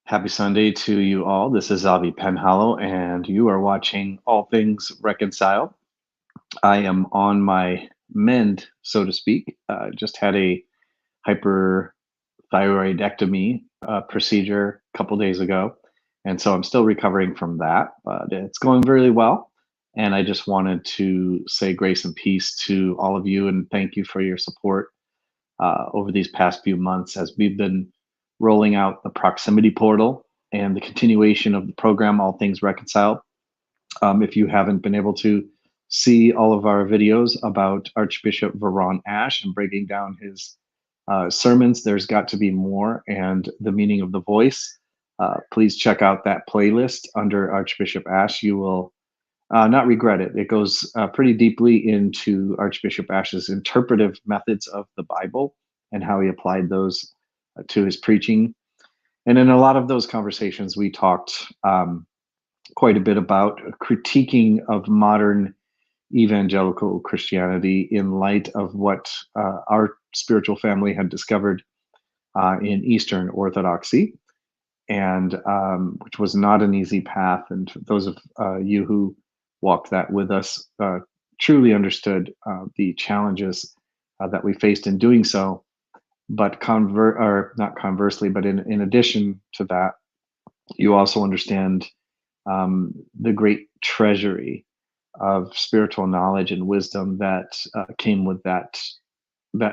Happy Sunday to you all. This is Avi Penhollow, and you are watching All Things Reconciled. I am on my mend, so to speak. Just had a hyperthyroidectomy procedure a couple days ago, and so I'm still recovering from that, but it's going really well. And I just wanted to say grace and peace to all of you, and thank you for your support over these past few months as we've been rolling out the proximity portal and the continuation of the program, All Things Reconciled. If you haven't been able to see all of our videos about Archbishop Veron Ash and breaking down his sermons, there's got to be more, and the meaning of the voice. Please check out that playlist under Archbishop Ash. You will not regret it. It goes pretty deeply into Archbishop Ash's interpretive methods of the Bible and how he applied those to his preaching. And in a lot of those conversations, we talked quite a bit about critiquing of modern evangelical Christianity in light of what our spiritual family had discovered in Eastern Orthodoxy, and which was not an easy path. And those of you who walked that with us truly understood the challenges that we faced in doing so. But or not conversely, but in addition to that, you also understand the great treasury of spiritual knowledge and wisdom that came with that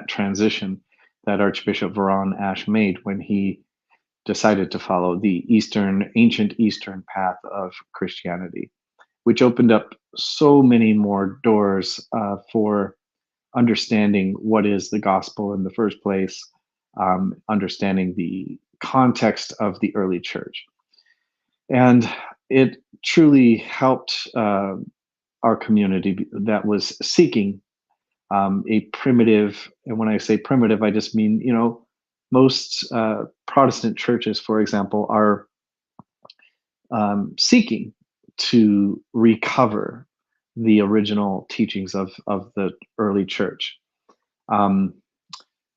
transition that Archbishop Veron Ash made when he decided to follow the ancient Eastern path of Christianity, which opened up so many more doors for understanding what is the gospel in the first place, understanding the context of the early church. And it truly helped our community that was seeking a primitive, and when I say primitive, I just mean, most Protestant churches, for example, are seeking to recover the original teachings of the early church.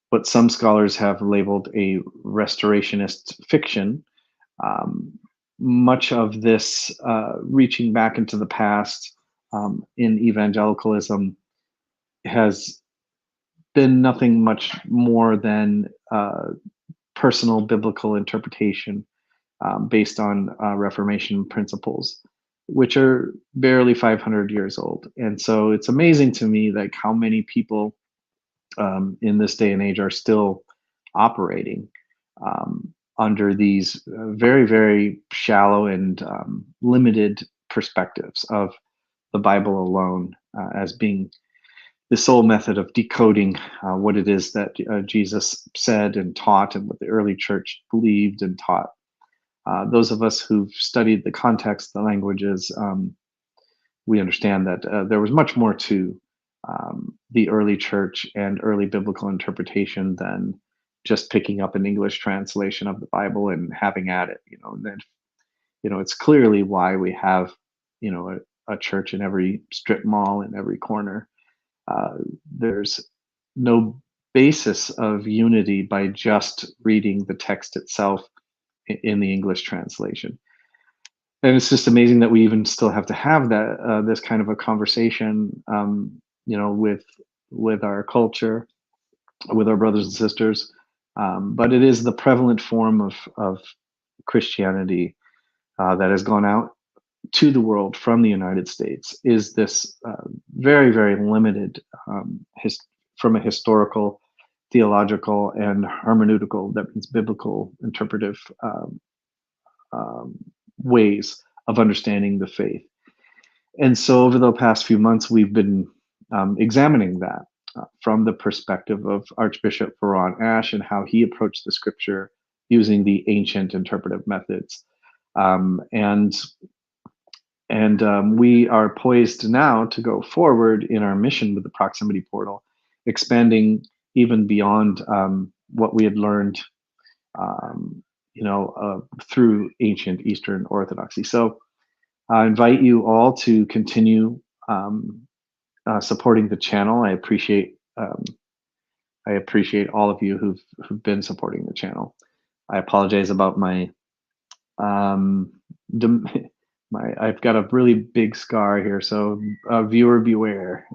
What some scholars have labeled a restorationist fiction. Much of this reaching back into the past in evangelicalism has been nothing much more than personal biblical interpretation based on Reformation principles, which are barely 500 years old. And so it's amazing to me like how many people in this day and age are still operating under these very, very shallow and limited perspectives of the Bible alone as being the sole method of decoding what it is that Jesus said and taught and what the early church believed and taught. Those of us who've studied the context, the languages, we understand that there was much more to the early church and early biblical interpretation than just picking up an English translation of the Bible and having at it. And then, it's clearly why we have, a church in every strip mall in every corner. There's no basis of unity by just reading the text itself in the English translation. And it's just amazing that we even still have to have that this kind of a conversation, with our culture, with our brothers and sisters. But it is the prevalent form of Christianity that has gone out to the world from the United States. Is this very, very limited from a historical, theological, and hermeneutical, that means biblical interpretive ways of understanding the faith. And so over the past few months, we've been examining that from the perspective of Archbishop Veron Ash and how he approached the scripture using the ancient interpretive methods. And we are poised now to go forward in our mission with the proximity portal, expanding even beyond what we had learned through ancient Eastern Orthodoxy. So I invite you all to continue supporting the channel. I appreciate all of you who've been supporting the channel. I apologize about my Um, dem- I've got a really big scar here, so viewer beware.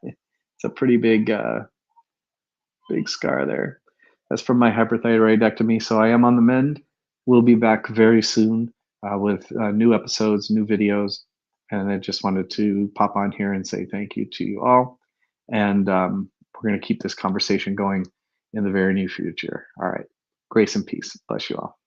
It's a pretty big scar there. That's from my hyperthyroidectomy, so I am on the mend. We'll be back very soon with new episodes, new videos, and I just wanted to pop on here and say thank you to you all. And we're going to keep this conversation going in the very near future. All right. Grace and peace. Bless you all.